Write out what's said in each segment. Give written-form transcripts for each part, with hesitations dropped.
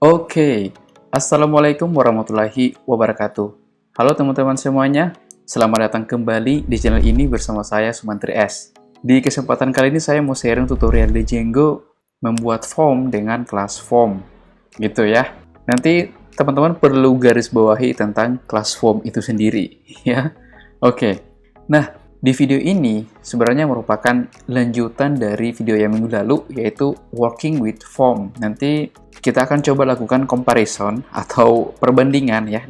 Oke, Assalamualaikum warahmatullahi wabarakatuh. Halo teman-teman semuanya, selamat datang kembali di channel ini bersama saya Sumantri S. Di kesempatan kali ini saya mau sharing tutorial di Django membuat form dengan kelas form, gitu ya. Nanti teman-teman perlu garis bawahi tentang kelas form itu sendiri, ya. Oke, nah di video ini sebenarnya merupakan lanjutan dari video yang minggu lalu, yaitu working with form. Nanti kita akan coba lakukan comparison atau perbandingan ya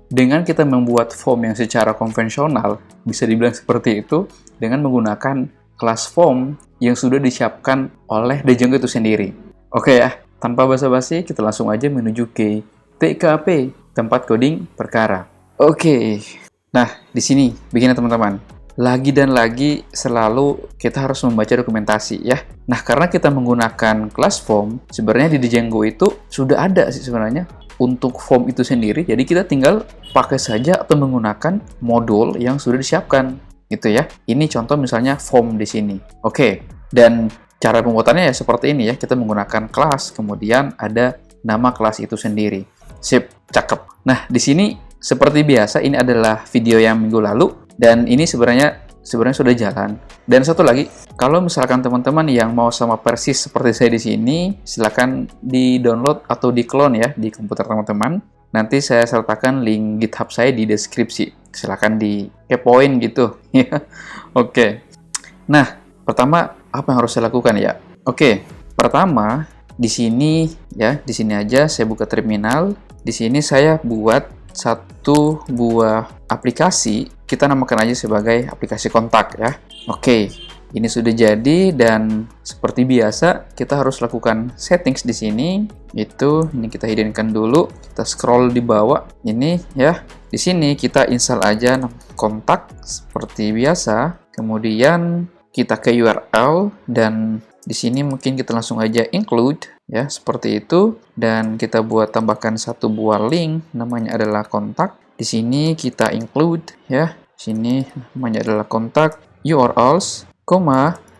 dengan kita membuat form yang secara konvensional, bisa dibilang seperti itu, dengan menggunakan kelas form yang sudah disiapkan oleh Django itu sendiri. Oke ya, tanpa basa-basi kita langsung aja menuju ke TKP, tempat coding perkara. Oke, nah di sini begini teman-teman. Lagi dan lagi selalu kita harus membaca dokumentasi ya. Nah, karena kita menggunakan class form, sebenarnya di Django itu sudah ada sih sebenarnya untuk form itu sendiri. Jadi kita tinggal pakai saja atau menggunakan modul yang sudah disiapkan gitu ya. Ini contoh misalnya form di sini. Oke. Dan cara pembuatannya ya seperti ini ya. Kita menggunakan kelas, kemudian ada nama kelas itu sendiri. Sip, cakep. Nah, di sini seperti biasa ini adalah video yang minggu lalu. Dan ini sebenarnya sudah jalan. Dan satu lagi, kalau misalkan teman-teman yang mau sama persis seperti saya di sini, silakan di-download atau di-clone ya di komputer teman-teman. Nanti saya sertakan link GitHub saya di deskripsi. Silakan di-kepoin gitu ya. Oke. Nah, pertama apa yang harus saya lakukan ya? Oke, pertama di sini ya, di sini aja saya buka terminal. Di sini saya buat satu buah aplikasi, kita namakan aja sebagai aplikasi kontak ya. Oke, ini sudah jadi dan seperti biasa kita harus lakukan settings di sini. Ini kita hiddenkan dulu, kita scroll di bawah ini ya. Di sini kita install aja kontak seperti biasa. Kemudian kita ke URL dan di sini mungkin kita langsung aja include ya, seperti itu, dan kita buat tambahkan satu buah link namanya adalah kontak. Di sini kita include ya. Sini namanya adalah kontak URLs,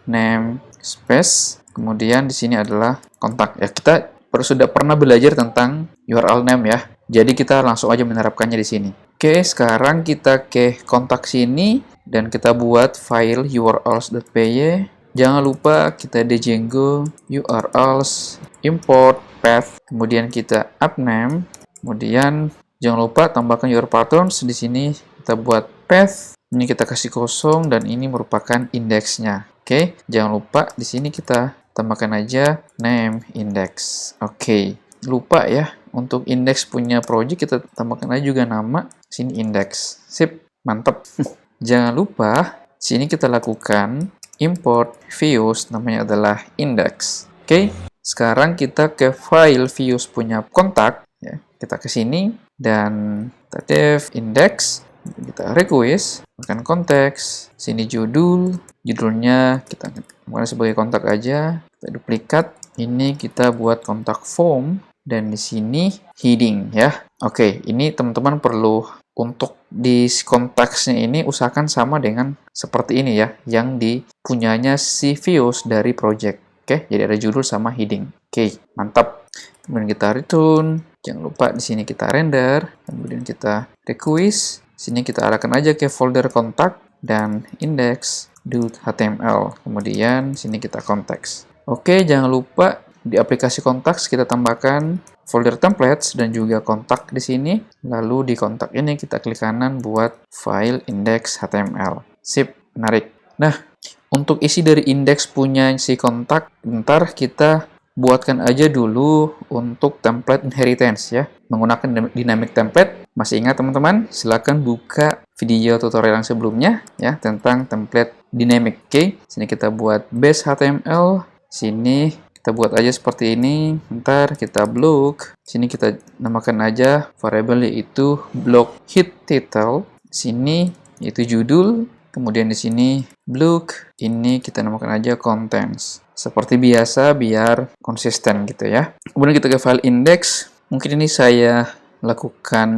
name space. Kemudian di sini adalah kontak ya. Kita sudah pernah belajar tentang URL name ya. Jadi kita langsung aja menerapkannya di sini. Oke, sekarang kita ke kontak sini dan kita buat file urls.py. Jangan lupa kita Django urls import path, kemudian kita app name, kemudian jangan lupa tambahkan your patterns. Di sini kita buat path, ini kita kasih kosong dan ini merupakan indeksnya. Oke, jangan lupa di sini kita tambahkan aja name index. Oke, lupa ya untuk index punya project kita tambahkan aja juga nama, sini index. Sip, mantap. Jangan lupa sini kita lakukan import views, namanya adalah index. Oke, sekarang kita ke file views punya kontak ya. Kita ke sini dan kita dev index, kita request, bukan konteks, sini judulnya kita menggunakan sebagai kontak aja, kita duplikat, ini kita buat kontak form dan di sini heading ya. Oke, ini teman-teman perlu untuk di konteksnya ini usahakan sama dengan seperti ini ya, yang dipunyanya si views dari project. Oke, jadi ada judul sama heading. Oke, mantap. Kemudian kita return. Jangan lupa di sini kita render. Kemudian kita request. Sini kita arahkan aja ke folder kontak dan index.html. Kemudian sini kita konteks. Oke, jangan lupa di aplikasi kontaks kita tambahkan folder templates dan juga kontak di sini. Lalu di kontak ini kita klik kanan buat file index.html. Sip, menarik. Nah, untuk isi dari indeks punya si kontak, bentar kita buatkan aja dulu untuk template inheritance ya. Menggunakan dynamic template. Masih ingat teman-teman? Silakan buka video tutorial yang sebelumnya ya tentang template dynamic. Oke, sini kita buat base HTML. Sini kita buat aja seperti ini. Ntar kita block. Sini kita namakan aja variable yaitu block hit title. Sini yaitu judul. Kemudian di sini block. Ini kita namakan aja contents. Seperti biasa biar konsisten gitu ya. Kemudian kita ke file index. Mungkin ini saya lakukan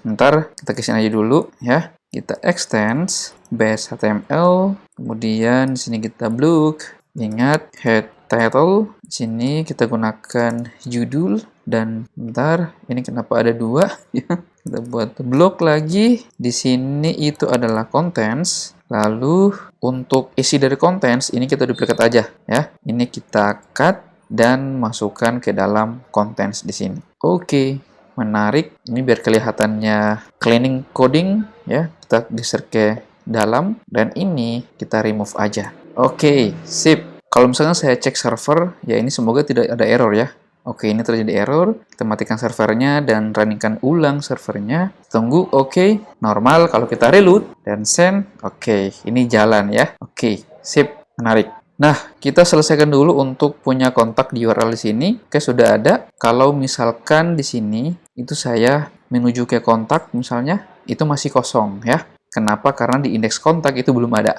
ntar. Kita kesini aja dulu ya. Kita extends base HTML. Kemudian di sini kita block. Ingat head title. Di sini kita gunakan judul dan bentar, ini kenapa ada 2 ya. Kita buat blok lagi. Di sini itu adalah contents. Lalu untuk isi dari contents ini kita duplicate aja ya. Ini kita cut dan masukkan ke dalam contents di sini. Oke, menarik. Ini biar kelihatannya cleaning coding ya. Kita geser ke dalam dan ini kita remove aja. Oke, sip. Kalau misalnya saya cek server, ya ini semoga tidak ada error ya. Oke, ini terjadi error. Kita matikan servernya dan runningkan ulang servernya. Tunggu, oke. Normal kalau kita reload dan send. Oke, ini jalan ya. Oke, sip. Menarik. Nah, kita selesaikan dulu untuk punya kontak di URL di sini. Oke, sudah ada. Kalau misalkan di sini, itu saya menuju ke kontak misalnya, itu masih kosong ya. Kenapa? Karena di indeks kontak itu belum ada.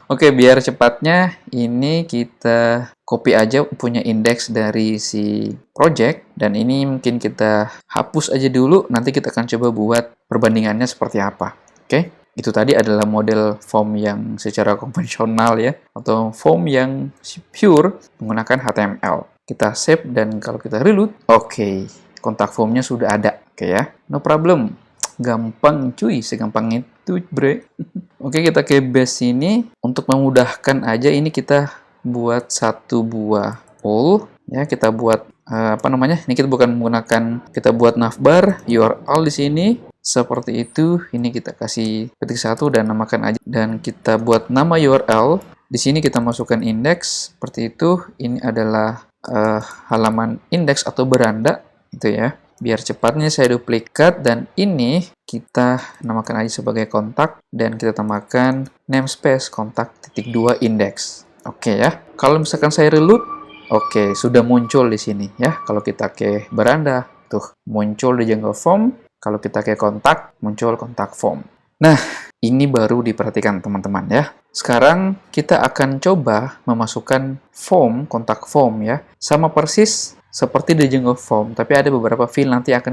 Oke, biar cepatnya ini kita copy aja punya indeks dari si project. Dan ini mungkin kita hapus aja dulu. Nanti kita akan coba buat perbandingannya seperti apa. Oke, itu tadi adalah model form yang secara konvensional ya. Atau form yang pure menggunakan HTML. Kita save dan kalau kita reload, oke, kontak formnya sudah ada. Oke ya, no problem. Gampang cuy, segampang itu bre. Oke, kita ke base ini. Untuk memudahkan aja ini kita buat satu buah all ya. Kita buat apa namanya, ini kita bukan menggunakan, kita buat navbar URL di sini seperti itu. Ini kita kasih ketik 1 dan namakan aja, dan kita buat nama URL di sini. Kita masukkan indeks seperti itu. Ini adalah halaman indeks atau beranda gitu ya. Biar cepatnya saya duplikat, dan ini kita namakan aja sebagai kontak dan kita tambahkan namespace kontak titik 2 indeks. Oke ya. Kalau misalkan saya reload, oke, sudah muncul di sini ya. Kalau kita ke beranda, tuh muncul di Django form. Kalau kita ke kontak, muncul kontak form. Nah, ini baru diperhatikan teman-teman ya. Sekarang kita akan coba memasukkan form, kontak form ya. Sama persis seperti di Django form, tapi ada beberapa field nanti akan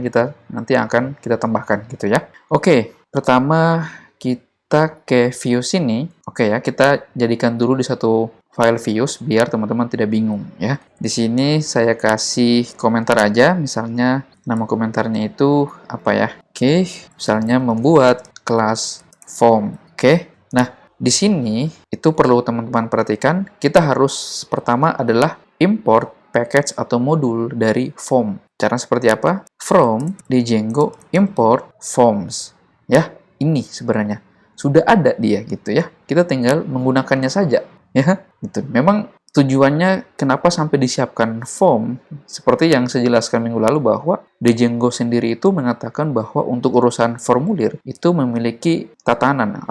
kita tambahkan gitu ya. Oke, pertama kita ke views ini. Oke ya, kita jadikan dulu di satu file views biar teman-teman tidak bingung ya. Di sini saya kasih komentar aja, misalnya nama komentarnya itu apa ya? Oke, misalnya membuat kelas form. Oke. Nah, di sini itu perlu teman-teman perhatikan, kita harus pertama adalah import package atau modul dari form. Cara seperti apa? From di Django import forms. Ya, ini sebenarnya sudah ada dia gitu ya. Kita tinggal menggunakannya saja ya. Gitu. Memang tujuannya kenapa sampai disiapkan form seperti yang saya jelaskan minggu lalu, bahwa di Django sendiri itu mengatakan bahwa untuk urusan formulir itu memiliki tatanan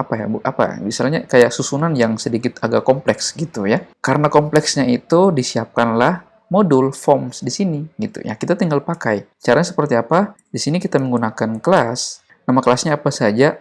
misalnya kayak susunan yang sedikit agak kompleks gitu ya. Karena kompleksnya itu disiapkanlah modul forms di sini gitu ya. Kita tinggal pakai. Caranya seperti apa? Di sini kita menggunakan kelas. Nama kelasnya apa saja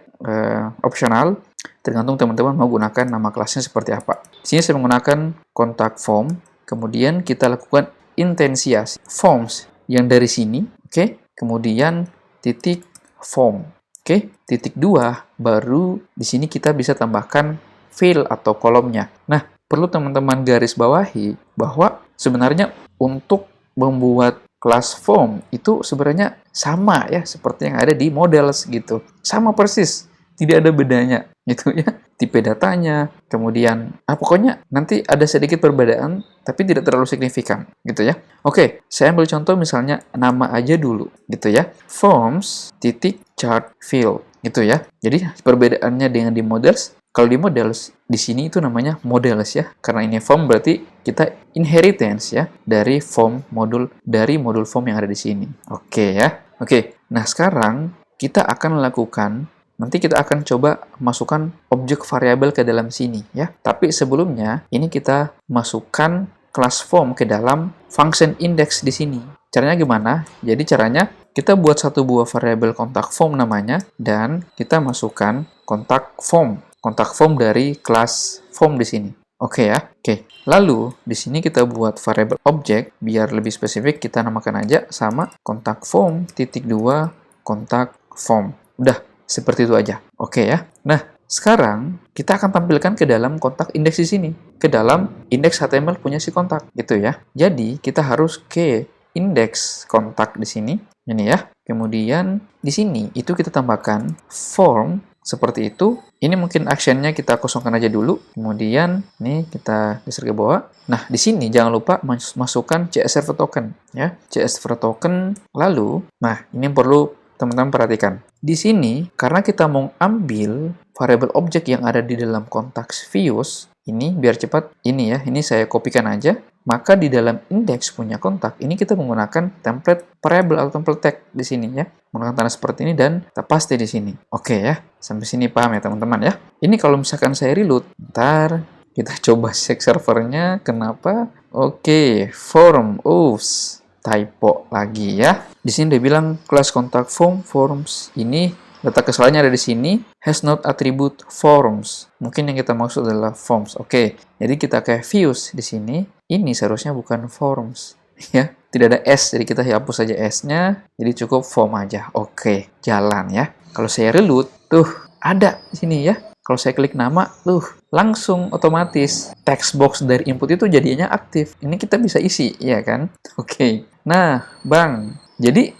opsional. Tergantung teman-teman mau gunakan nama kelasnya seperti apa. Di sini saya menggunakan kontak form. Kemudian kita lakukan intensiasi forms yang dari sini, oke. Kemudian titik form, oke. Titik 2 baru di sini kita bisa tambahkan field atau kolomnya. Nah, perlu teman-teman garis bawahi bahwa sebenarnya untuk membuat kelas form itu sebenarnya sama ya seperti yang ada di models gitu. Sama persis, tidak ada bedanya gitu ya. Tipe datanya, kemudian pokoknya nanti ada sedikit perbedaan tapi tidak terlalu signifikan gitu ya. Oke, saya ambil contoh misalnya nama aja dulu gitu ya. Forms titik chart field gitu ya. Jadi perbedaannya dengan di models, kalau di models, di sini itu namanya models ya. Karena ini form berarti kita inheritance ya dari modul form yang ada di sini. Oke ya. Oke. Nah, sekarang kita akan lakukan, nanti kita akan coba masukkan objek variabel ke dalam sini ya. Tapi sebelumnya ini kita masukkan kelas form ke dalam function index di sini. Caranya gimana? Jadi caranya kita buat satu buah variabel kontak form namanya, dan kita masukkan kontak form dari kelas form di sini. Oke ya. Oke. Lalu di sini kita buat variabel objek, biar lebih spesifik kita namakan aja sama kontak form titik 2 kontak form. Udah, seperti itu aja. Oke ya. Nah, sekarang kita akan tampilkan ke dalam kontak indeks di sini, ke dalam indeks HTML punya si kontak gitu ya. Jadi kita harus ke indeks kontak di sini. Ini ya. Kemudian di sini itu kita tambahkan form seperti itu. Ini mungkin actionnya kita kosongkan aja dulu. Kemudian ini kita geser ke bawah. Nah, di sini jangan lupa masukkan CS server token ya. CS server token lalu, nah ini yang perlu teman-teman perhatikan. Di sini karena kita mau ambil variable objek yang ada di dalam kontaks views, ini biar cepat ini ya. Ini saya kopikan aja. Maka di dalam indeks punya kontak, ini kita menggunakan template variable atau template tag di sini ya. Menggunakan tanda seperti ini dan kita paste di sini. Oke ya, sampai sini paham ya teman-teman ya. Ini kalau misalkan saya reload, ntar kita coba cek servernya, kenapa? Oke, form, oops, typo lagi ya. Di sini dia bilang class contact form forms ini. Letak kesalahannya ada di sini, has not attribute forms. Mungkin yang kita maksud adalah forms. Oke, jadi kita kayak views di sini. Ini seharusnya bukan forms, ya. Tidak ada S, jadi kita hapus saja S-nya. Jadi cukup form aja. Oke, jalan ya. Kalau saya reload, tuh ada di sini ya. Kalau saya klik nama, tuh langsung otomatis text box dari input itu jadinya aktif. Ini kita bisa isi, ya kan? Oke. Nah, Bang. Jadi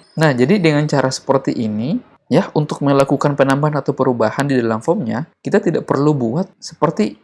dengan cara seperti ini, ya, untuk melakukan penambahan atau perubahan di dalam formnya, kita tidak perlu buat seperti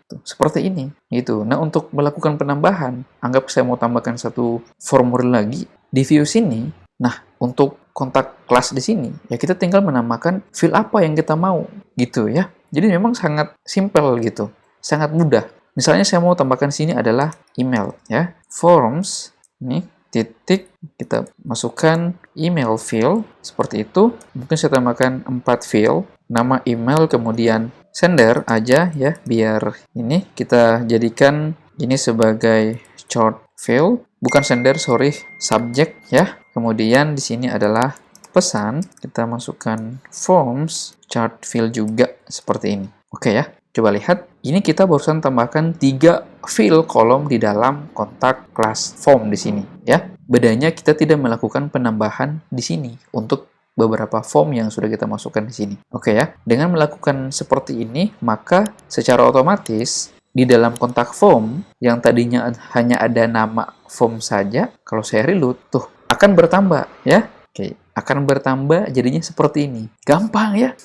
ini, gitu. Nah, untuk melakukan penambahan, anggap saya mau tambahkan satu formulir lagi di view sini. Nah, untuk kontak kelas di sini, ya kita tinggal menambahkan field apa yang kita mau, gitu ya. Jadi memang sangat simple gitu, sangat mudah. Misalnya saya mau tambahkan sini adalah email, ya, forms, nih. Titik, kita masukkan email field seperti itu. Mungkin saya tambahkan 4 field, nama email, kemudian sender aja ya, biar ini kita jadikan ini sebagai short field, bukan sender, sorry, subject ya. Kemudian di sini adalah pesan, kita masukkan forms chart field juga seperti ini. Oke ya. Coba lihat, ini kita barusan tambahkan 3 field kolom di dalam kontak class form di sini, ya. Bedanya kita tidak melakukan penambahan di sini untuk beberapa form yang sudah kita masukkan di sini. Oke ya, dengan melakukan seperti ini, maka secara otomatis di dalam kontak form yang tadinya hanya ada nama form saja, kalau saya reload, tuh akan bertambah, ya. Oke, akan bertambah jadinya seperti ini. Gampang ya.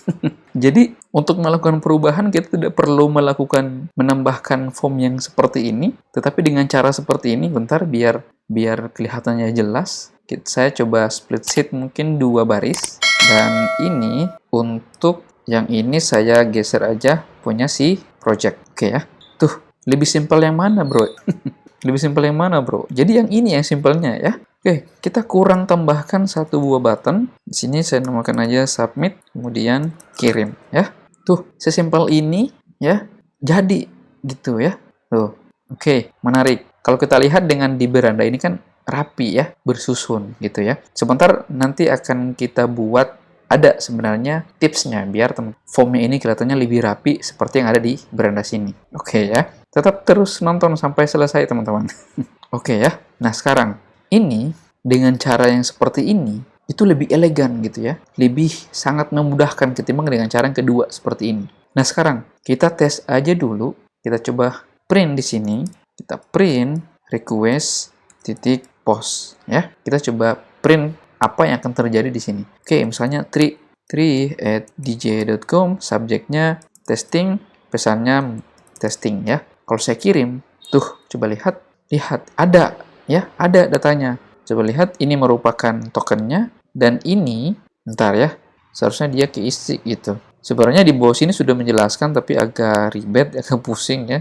Jadi untuk melakukan perubahan kita tidak perlu menambahkan form yang seperti ini, tetapi dengan cara seperti ini, bentar biar kelihatannya jelas. Saya coba split sheet mungkin 2 baris, dan ini untuk yang ini saya geser aja punya si project. Oke ya. Tuh, lebih simpel yang mana, Bro? Lebih simpel yang mana, Bro? Jadi yang ini yang simpelnya ya. Oke, kita kurang tambahkan 1 buah button. Di sini saya namakan aja submit, kemudian kirim ya. Tuh, sesimpel ini ya. Jadi gitu ya. Tuh. Oke, menarik. Kalau kita lihat dengan di beranda ini kan rapi ya, bersusun gitu ya. Sebentar nanti akan kita buat ada sebenarnya tipsnya biar formnya ini kelihatannya lebih rapi seperti yang ada di beranda sini. Oke ya. Tetap terus nonton sampai selesai teman-teman. Oke ya. Nah, sekarang ini dengan cara yang seperti ini itu lebih elegan gitu ya, lebih sangat memudahkan ketimbang dengan cara yang kedua seperti ini. Nah sekarang kita tes aja dulu, kita coba print di sini, kita print request titik post ya, kita coba print apa yang akan terjadi di sini. Oke, misalnya 3@dj.com, subjeknya testing, pesannya testing ya. Kalau saya kirim, tuh coba lihat ada ya, ada datanya. Coba lihat, ini merupakan tokennya, dan ini, bentar ya, seharusnya dia keisi gitu. Sebenarnya di bawah sini sudah menjelaskan, tapi agak ribet, agak pusing ya.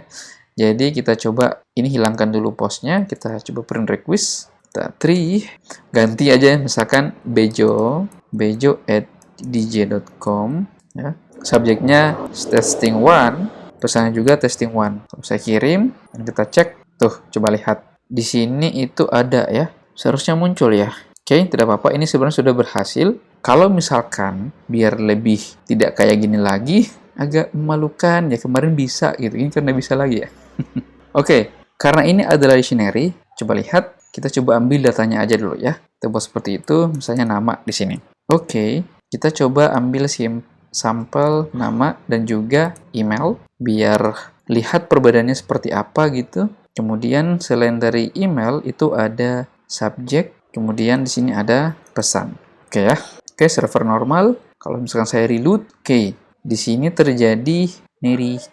Jadi kita coba, ini hilangkan dulu postnya, kita coba print request, kita ganti aja misalkan bejo@dj.com ya. Subjeknya testing1, pesannya juga testing1. Kalau saya kirim, dan kita cek, tuh coba lihat. Di sini itu ada ya, seharusnya muncul ya. Oke, tidak apa-apa, ini sebenarnya sudah berhasil. Kalau misalkan biar lebih tidak kayak gini lagi, agak memalukan ya, kemarin bisa gitu, ini karena bisa lagi ya. Oke, karena ini adalah dictionary, coba lihat, kita coba ambil datanya aja dulu ya. Kita buat seperti itu, misalnya nama di sini. Oke, kita coba ambil sampel nama dan juga email, biar lihat perbedaannya seperti apa gitu. Kemudian selain dari email itu ada subject, kemudian di sini ada pesan. Oke ya. Oke, server normal. Kalau misalkan saya reload, oke. Di sini terjadi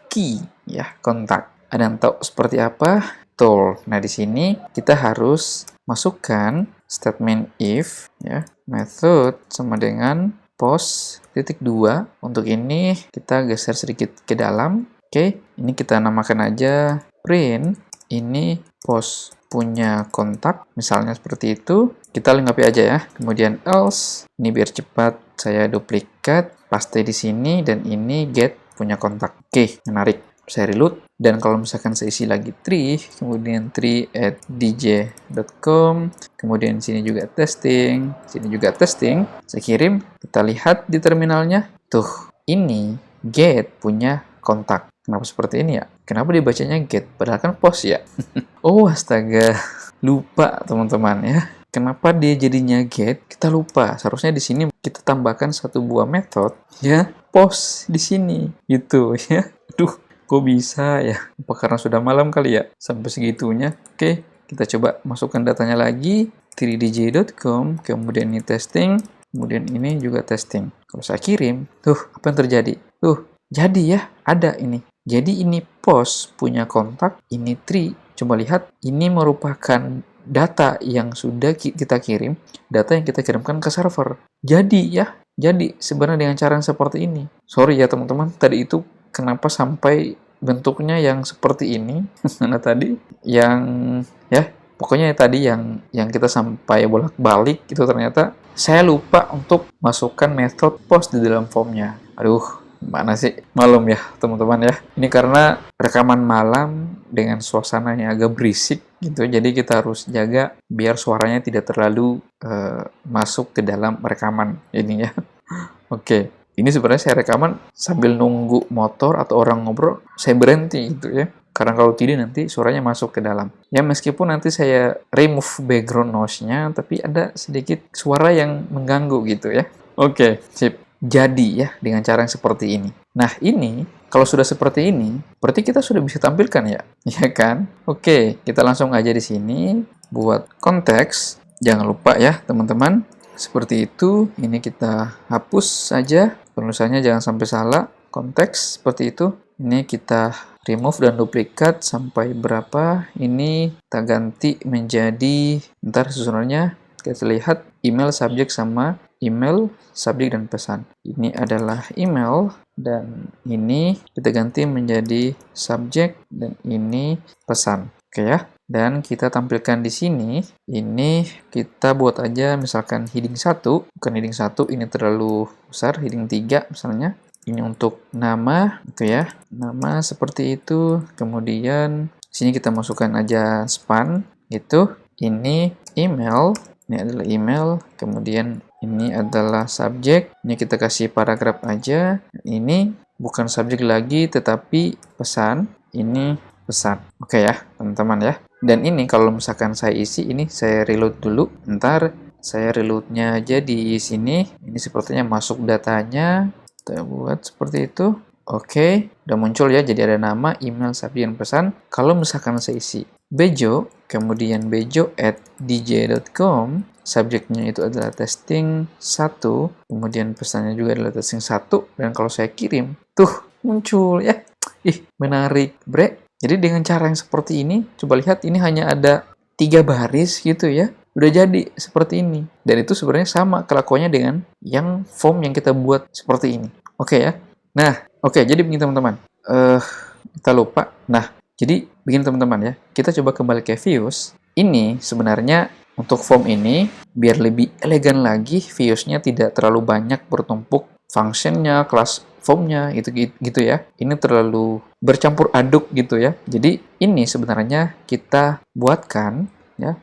key ya, kontak. Ada yang tahu seperti apa? Betul. Nah, di sini kita harus masukkan statement if ya, method sama dengan post titik 2. Untuk ini kita geser sedikit ke dalam. Oke, ini kita namakan aja print ini post punya kontak, misalnya seperti itu. Kita lengkapi aja ya. Kemudian else, ini biar cepat saya duplikat, paste di sini, dan ini get punya kontak. Oke, menarik. Saya reload, dan kalau misalkan saya isi lagi tree, kemudian tree@dj.com, kemudian sini juga testing, sini juga testing, saya kirim, kita lihat di terminalnya, tuh, ini get punya kontak. Kenapa seperti ini ya? Kenapa dibacanya get? Padahal kan post ya. Oh, astaga. Lupa, teman-teman ya. Kenapa dia jadinya get? Kita lupa. Seharusnya di sini kita tambahkan satu buah metode ya, post di sini gitu ya. Aduh, kok bisa ya? Apa karena sudah malam kali ya? Sampai segitunya. Oke, kita coba masukkan datanya lagi. 3dj.com, kemudian ini testing, kemudian ini juga testing. Kalau saya kirim, tuh, apa yang terjadi? Tuh, jadi ya, ada ini. Jadi ini post punya kontak, ini tree. Coba lihat, ini merupakan data yang sudah kita kirim, data yang kita kirimkan ke server. Jadi ya, jadi sebenarnya dengan cara yang seperti ini. Sorry ya teman-teman, tadi itu kenapa sampai bentuknya yang seperti ini. Nah tadi yang ya, pokoknya tadi yang kita sampai bolak-balik itu ternyata saya lupa untuk masukkan metode post di dalam formnya. Aduh, mana sih malam ya teman-teman ya. Ini karena rekaman malam dengan suasana yang agak berisik gitu, jadi kita harus jaga biar suaranya tidak terlalu masuk ke dalam rekaman ini ya. Oke, ini sebenarnya saya rekaman sambil nunggu motor atau orang ngobrol, saya berhenti gitu ya, karena kalau tidak nanti suaranya masuk ke dalam ya. Meskipun nanti saya remove background noise-nya, tapi ada sedikit suara yang mengganggu gitu ya. Oke, sip. Jadi ya, dengan cara yang seperti ini. Nah, ini, kalau sudah seperti ini, berarti kita sudah bisa tampilkan ya? Ya kan? Oke, kita langsung aja di sini, buat konteks. Jangan lupa ya, teman-teman. Seperti itu, ini kita hapus saja. Penulisannya jangan sampai salah. Konteks, seperti itu. Ini kita remove dan duplikat sampai berapa. Ini kita ganti menjadi, ntar susunannya, kita lihat email, subjek, sama email, subjek, dan pesan. Ini adalah email, dan ini kita ganti menjadi subjek, dan ini pesan. Oke ya. Dan kita tampilkan di sini, ini kita buat aja misalkan heading 1, bukan heading 1, ini terlalu besar, heading 3 misalnya. Ini untuk nama, gitu ya. Nama seperti itu, kemudian sini kita masukkan aja span, gitu. Ini email, ini adalah email, kemudian ini adalah subjek, ini kita kasih paragraf aja. Ini bukan subjek lagi, tetapi pesan, ini pesan. Oke ya, teman-teman ya. Dan ini kalau misalkan saya isi, ini saya reload dulu. Ntar saya reloadnya aja di sini. Ini sepertinya masuk datanya. Kita buat seperti itu. Oke, udah muncul ya. Jadi ada nama, email, subjek, dan pesan. Kalau misalkan saya isi Bejo, kemudian bejo@dj.com, subjeknya itu adalah testing 1, kemudian pesannya juga adalah testing 1, dan kalau saya kirim, tuh muncul ya. Ih, menarik, bre. Jadi dengan cara yang seperti ini, coba lihat, ini hanya ada 3 baris gitu ya. Udah jadi seperti ini. Dan itu sebenarnya sama kelakuannya dengan yang form yang kita buat seperti ini. Oke ya. Nah, oke, jadi begini teman-teman. Kita lupa. Nah, jadi begini teman-teman ya. Kita coba kembali ke views. Ini sebenarnya untuk form ini, biar lebih elegan lagi, views-nya tidak terlalu banyak bertumpuk, functionnya, kelas formnya, gitu ya. Ini terlalu bercampur aduk gitu ya. Jadi ini sebenarnya kita buatkan ya.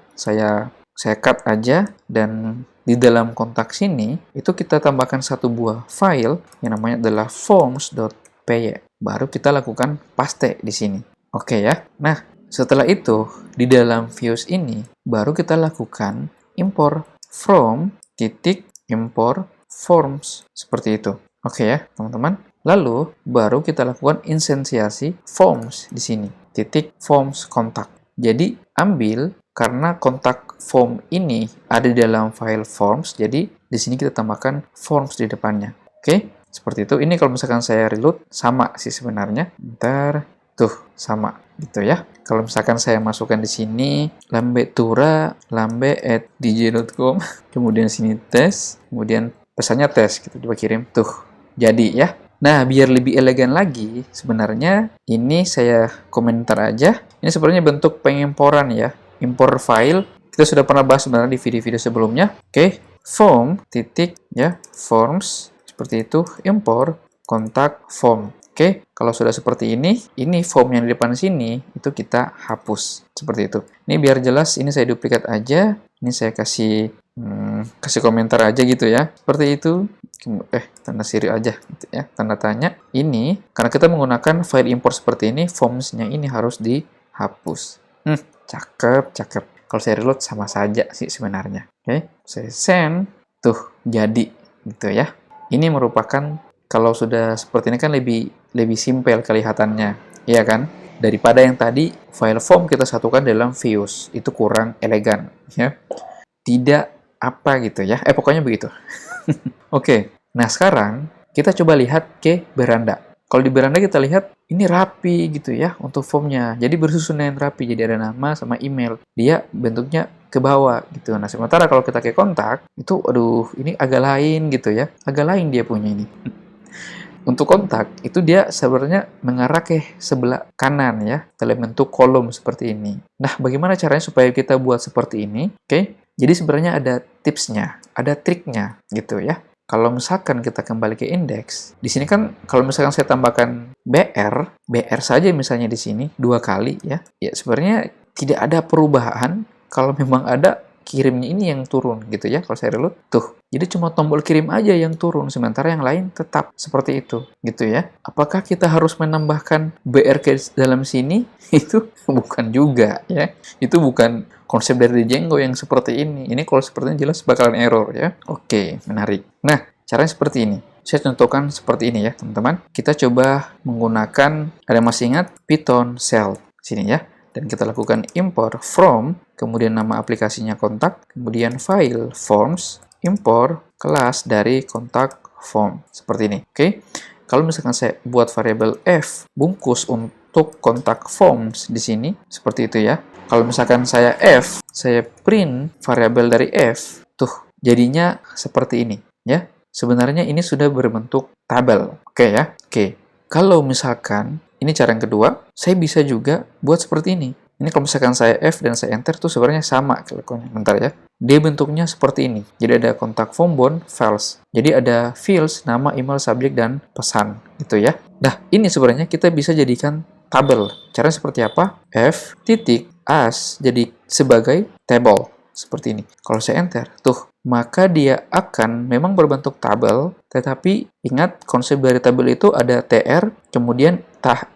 Saya cut aja, dan di dalam kontak sini itu kita tambahkan satu buah file yang namanya adalah forms.py. Baru kita lakukan paste di sini. Oke ya. Nah, setelah itu di dalam views ini baru kita lakukan import from import forms seperti itu. Oke ya, teman-teman. Lalu baru kita lakukan instansiasi forms di sini. Forms kontak. Jadi ambil, karena kontak form ini ada di dalam file forms, jadi di sini kita tambahkan forms di depannya. Oke, seperti itu. Ini kalau misalkan saya reload, sama sih sebenarnya. Bentar, tuh, sama gitu ya. Kalau misalkan saya masukkan di sini, lambe@dj.com, kemudian sini tes, kemudian pesannya tes, gitu, coba kirim, tuh, jadi ya. Nah, biar lebih elegan lagi, sebenarnya ini saya komentar aja. Ini sebenarnya bentuk pengimporan ya, impor file. Kita sudah pernah bahas sebenarnya di video-video sebelumnya. Oke, form titik ya, forms seperti itu, impor kontak form. Oke, kalau sudah seperti ini form yang di depan sini itu kita hapus seperti itu. Ini biar jelas, ini saya duplikat aja. Ini saya kasih komentar aja gitu ya. Seperti itu. Tanda siri aja gitu ya. Tanda tanya. Ini karena kita menggunakan file import seperti ini, formsnya ini harus dihapus. Cakep, cakep. Kalau saya reload sama saja sih sebenarnya. Oke, saya send, tuh jadi gitu ya. Ini merupakan, kalau sudah seperti ini kan lebih simpel kelihatannya, ya kan? Daripada yang tadi file form kita satukan dalam views, itu kurang elegan, ya. Tidak apa gitu ya. Pokoknya begitu. Oke, nah sekarang kita coba lihat ke beranda. Kalau di beranda kita lihat ini rapi gitu ya untuk formnya. Jadi bersusun dengan rapi. Jadi ada nama sama email. Dia bentuknya ke bawah gitu. Nah sementara kalau kita ke kontak itu, aduh ini agak lain gitu ya. Agak lain dia punya ini. Untuk kontak itu dia sebenarnya mengarah ke sebelah kanan ya, dalam bentuk kolom seperti ini. Nah bagaimana caranya supaya kita buat seperti ini? Oke, jadi sebenarnya ada tipsnya, ada triknya gitu ya. Kalau misalkan kita kembali ke indeks, di sini kan kalau misalkan saya tambahkan BR saja misalnya di sini 2 kali ya sebenarnya tidak ada perubahan. Kalau memang ada, kirimnya ini yang turun gitu ya. Kalau saya reload, tuh. Jadi cuma tombol kirim aja yang turun, sementara yang lain tetap seperti itu gitu ya. Apakah kita harus menambahkan BR ke dalam sini? Itu bukan juga ya. Itu bukan konsep dari Django yang seperti ini. Ini kalau sepertinya jelas bakalan error ya. Oke, menarik. Nah, caranya seperti ini. Saya contohkan seperti ini ya, teman-teman. Kita coba menggunakan, ada masih ingat, Python shell. Sini ya. Dan kita lakukan import from, kemudian nama aplikasinya kontak, kemudian file forms, import kelas dari kontak form. Seperti ini. Oke. Kalau misalkan saya buat variabel f bungkus untuk kontak forms di sini, seperti itu ya. Kalau misalkan saya print variabel dari f, tuh jadinya seperti ini ya. Sebenarnya ini sudah berbentuk tabel. Oke ya. Oke. Kalau misalkan ini cara yang kedua, saya bisa juga buat seperti ini. Ini kalau misalkan saya F dan saya enter tuh sebenarnya sama kelakuannya. Bentar ya. Dia bentuknya seperti ini. Jadi ada kontak form bound files. Jadi ada fields, nama, email, subjek, dan pesan gitu ya. Nah, ini sebenarnya kita bisa jadikan tabel. Caranya seperti apa? F titik as jadi sebagai table seperti ini. Kalau saya enter, tuh, maka dia akan memang berbentuk tabel, tetapi ingat konsep dari tabel itu ada tr, kemudian th.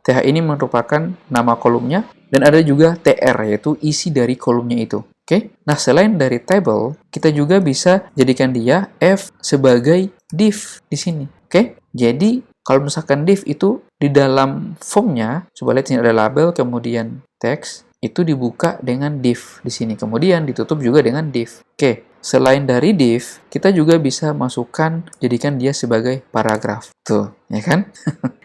Th ini merupakan nama kolomnya, dan ada juga tr, yaitu isi dari kolomnya itu. Oke? Nah, selain dari table, kita juga bisa jadikan dia f sebagai div di sini. Oke? Jadi, kalau misalkan div itu di dalam formnya, coba lihat sini ada label, kemudian teks, itu dibuka dengan div di sini. Kemudian ditutup juga dengan div. Oke, selain dari div, kita juga bisa masukkan, jadikan dia sebagai paragraf. Tuh, ya kan?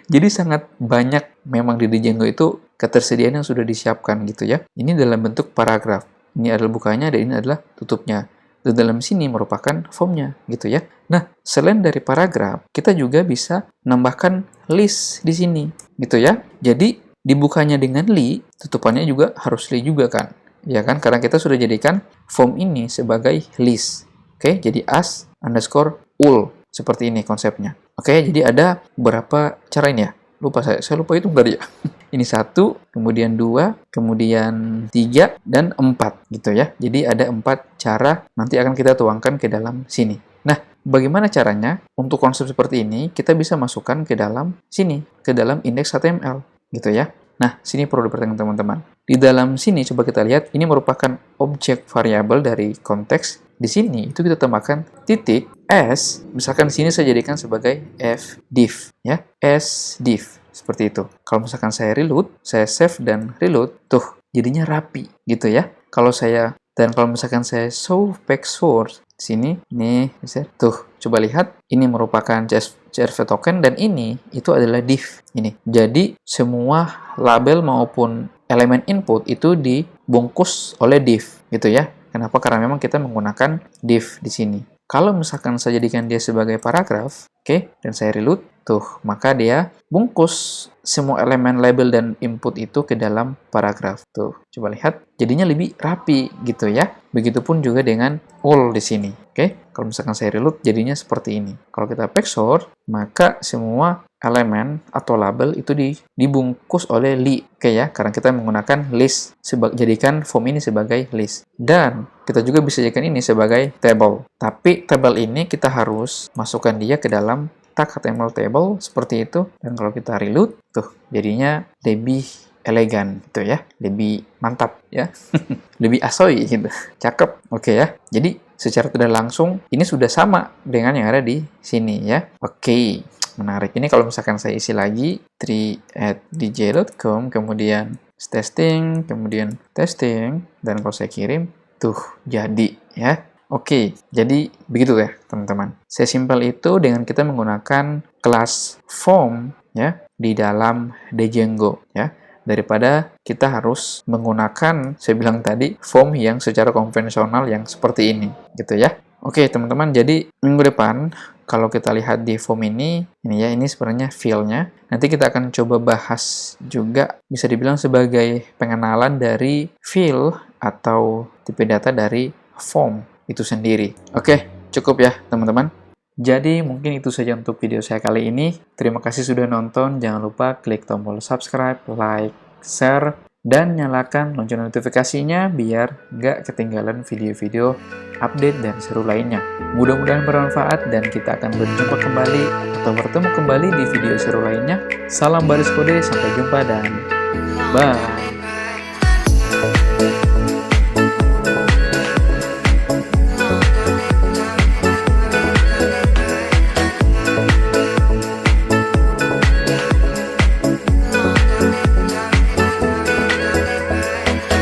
Jadi sangat banyak memang di Django itu ketersediaan yang sudah disiapkan gitu ya. Ini dalam bentuk paragraf. Ini adalah bukanya dan ini adalah tutupnya. Dan dalam sini merupakan formnya gitu ya. Nah, selain dari paragraf, kita juga bisa menambahkan list di sini gitu ya. Jadi dibukanya dengan li, tutupannya juga harus li juga kan. Ya kan? Karena kita sudah jadikan form ini sebagai list. Oke, jadi as underscore ul. Seperti ini konsepnya. Oke, jadi ada beberapa cara ini ya. Lupa saya lupa itu enggak ya. Ini 1, kemudian 2, kemudian 3, dan 4 gitu ya. Jadi ada 4 cara nanti akan kita tuangkan ke dalam sini. Nah, bagaimana caranya? Untuk konsep seperti ini, kita bisa masukkan ke dalam sini, ke dalam indeks HTML gitu ya. Nah, sini perlu diperhatikan teman-teman. Di dalam sini coba kita lihat, ini merupakan objek variabel dari konteks. Di sini itu kita tambahkan titik s, misalkan di sini saya jadikan sebagai fdiv ya, sdiv seperti itu. Kalau misalkan saya reload, saya save dan reload, tuh jadinya rapi gitu ya. Kalau saya Dan kalau misalkan saya show back source, sini, nih, bisa tuh, coba lihat, ini merupakan CSV token dan ini itu adalah div. Ini. Jadi semua label maupun elemen input itu dibungkus oleh div, gitu ya. Kenapa? Karena memang kita menggunakan div di sini. Kalau misalkan saya jadikan dia sebagai paragraf, oke, dan saya reload, tuh, maka dia bungkus semua elemen label dan input itu ke dalam paragraf. Tuh, coba lihat, jadinya lebih rapi gitu ya. Begitupun juga dengan all di sini, oke. Kalau misalkan saya reload, jadinya seperti ini. Kalau kita backsource, maka semua elemen atau label itu dibungkus oleh li, oke ya, karena kita menggunakan list, jadikan form ini sebagai list. Dan kita juga bisa jadikan ini sebagai table. Tapi table ini kita harus masukkan dia ke dalam tag HTML table seperti itu. Dan kalau kita reload, tuh jadinya lebih elegan gitu ya, lebih mantap ya, lebih asoy gitu, cakep, oke ya. Jadi secara tidak langsung ini sudah sama dengan yang ada di sini ya. Oke, menarik. Ini kalau misalkan saya isi lagi 3@dj.com, kemudian testing, kemudian testing, dan kalau saya kirim, tuh jadi ya. Oke, jadi begitu ya teman-teman. Sesimpel itu dengan kita menggunakan kelas form ya di dalam Django ya, daripada kita harus menggunakan, saya bilang tadi, form yang secara konvensional yang seperti ini gitu ya. Oke teman-teman, jadi minggu depan kalau kita lihat di form ini ya, ini sebenarnya fill-nya. Nanti kita akan coba bahas juga, bisa dibilang sebagai pengenalan dari fill atau tipe data dari form itu sendiri. Oke, cukup ya teman-teman. Jadi mungkin itu saja untuk video saya kali ini. Terima kasih sudah nonton. Jangan lupa klik tombol subscribe, like, share, dan nyalakan lonceng notifikasinya biar nggak ketinggalan video-video update dan seru lainnya. Mudah-mudahan bermanfaat dan kita akan berjumpa kembali atau bertemu kembali di video seru lainnya. Salam baris kode, sampai jumpa dan bye!